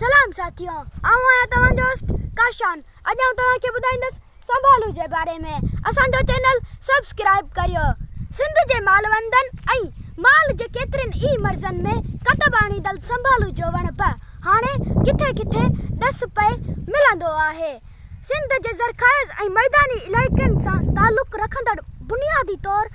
सलाम साथियों, आऊं आहियां तव्हां जो होस्ट काशान। अॼु आऊं तव्हांखे ॿुधाईंदसि संभालू जे बारे में। असांजो चैनल सब्सक्राइब करियो। सिंध जे मालवंदनि ऐं माल जे केतिरनि ई मर्ज़नि में कतब आणींदड़ संभालू जो वण बि हाणे किथे किथे ॾस पए मिलंदो आहे। सिंध जे ज़रख़ाइज़ ऐं मैदानी इलाइक़नि सां तालुक़ रखंदड़ बुनियादी तौर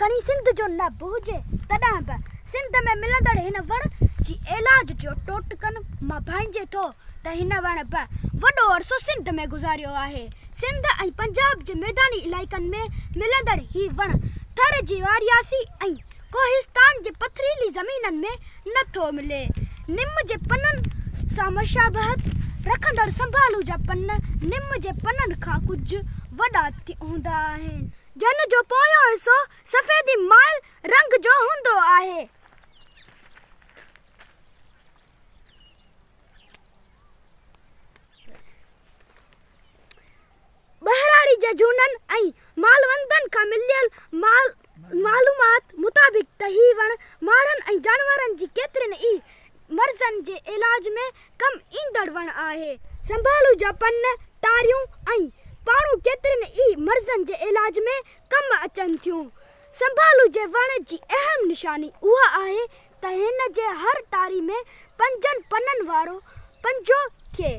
खणी सिंध जो न बि हुजे तॾहिं बि सिंध में मिलंदड़ हिन वण जी इलाज जो टोटकनि मां भांइजे थो त हिन वण बि वॾो अरसो सिंध में गुज़ारियो आहे। सिंध ऐं पंजाब जे मैदानी इलाइक़नि में मिलंदड़ ही वण थर जी वारियासी ऐं कोहिस्तान जे पथरीली ज़मीननि में नथो मिले। निम जे पननि सां मशाबहत रखंदड़ संभालू जा पन निम जे पननि खां कुझु वॾा हूंदा आहिनि, जन जो पोयों हिसो सफ़ेदी माइल रंग जो हूंदो आहे। बहराड़ी जे जूननि ऐं मालवंदनि खां मिलियल मालूमात मुताबिक़ त ही वण माण्हुनि ऐं जानवरनि जी केतिरनि ई मर्ज़नि जे इलाज में कम ईंदड़ वण आहे। संभालू जा पन टारियूं ऐं पाणू केतिरनि ई मर्ज़नि जे इलाज में कम अचनि थियूं। संभालू जे वण जी अहम निशानी उहा आहे त हिन जे हर टारी में 5 पननि वारो पंजो खे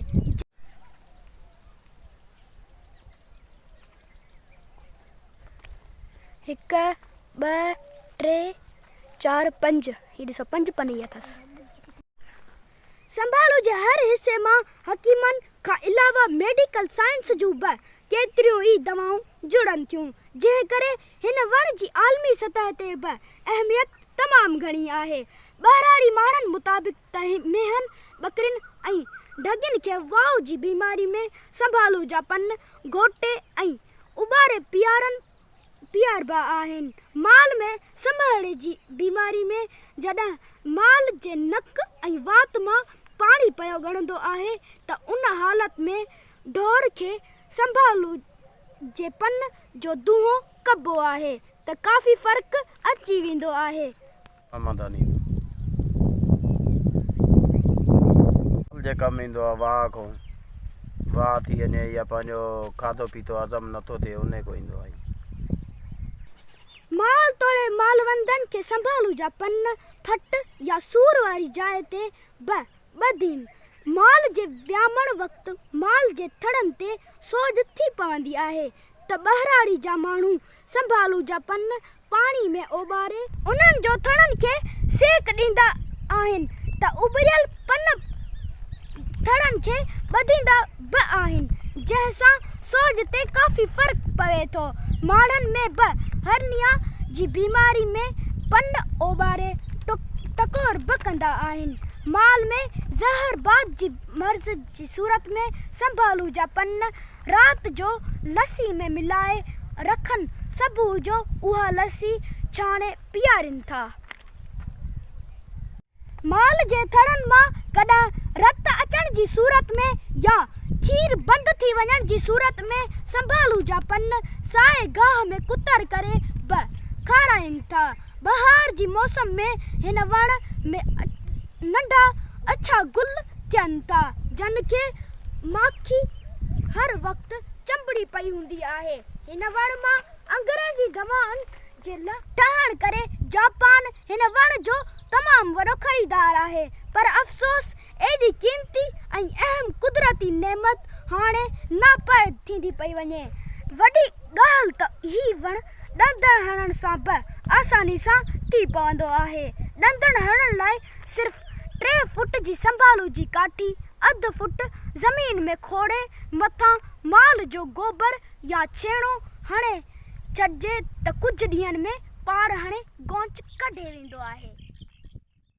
1 2 3 4 5 ही ॾिसो 5 पन ई अथसि। संभालू जे हर हिसे मां हकीमनि खां अलावा मेडिकल साइंस जूं बि केतिरियूं ई दवाऊं जुड़नि थियूं, जंहिं करे हिन वण जी आलमी सतह ते बि अहमियत तमामु घणी आहे। बहराड़ी माण्हुनि मुताबिक़ त मेहन बकरिन ऐं ढगिन खे वाउ जी बीमारी में संभालू जा पन घोटे ऐं उॿारे पीआरबा आहिनि। माल में संभाले जी बीमारी में जॾहिं माल जे नक ऐं वात मां पाणी पियो ॻणंदो आहे त उन हालत में ढोर खे संभालू जे पन जो दूंहों कबो आहे त काफ़ी फ़र्क़ु अची वेंदो आहे। जे कमु ईंदो आहे वाह थी वञे या पंहिंजो खाधो पीतो हज़म नथो थिए उन को ईंदो आहे। माल तोड़े मालवंदनि खे संभालू जा पन फट या सूर वारी जाइ ते बि ॿधीनि। माल जे वियामण वक़्तु माल जे थड़नि ते सोज थी पवंदी आहे त बहराड़ी जा माण्हू संभालू जा पन पाणी में ओॿारे उन्हनि जो थड़नि खे सेक ॾींदा आहिनि त उॿरियल पन थड़नि खे ॿधींदा बि आहिनि, जंहिंसां सोज ते काफ़ी फ़र्क़ु पवे थो। माण्हुनि में बि हर्निया जी बीमारी में पन ओॿारे टकोर बि कंदा आहिनि। माल में ज़हरबाद जी मर्ज़ जी सूरत में संभालू जा पन राति जो लस्सी में मिलाए रखनि सुबुह जो उहा लस्सी छाणे पीआरनि था। माल जे थड़नि मां कॾहिं रत अचण जी सूरत में या खीर बंदि थी वञण जी सूरत में संभालू जा पन साए गाह में कुतर करे बि खाराइनि था। बहार जी मौसम में हिन वण में नंढा अछा गुल थियनि था, जन खे माखी हर वक़्तु चंबड़ी पई हूंदी आहे। हिन वण मां अंग्रेज़ी दवाउनि जे ठहण करे जापान हिन वण जो तमामु वॾो ख़रीदार आहे, पर अफ़सोस एॾी क़ीमती ऐं अहम कुदरती नेमत हाणे नापैद थींदी पई वञे। वॾी ॻाल्हि त ही वण ॾंदड़ हणण सां बि आसानी सां थी पवंदो आहे। ॾंदड़ हणण लाइ सिर्फ़ 3 फुट जी संभालू जी काठी अधु फुट ज़मीन में खोड़े मथां माल जो गोबर या छेणो हणे छॾिजे त कुझु ॾींहंनि में पाड़ हणे गौंच कढे वेंदो आहे।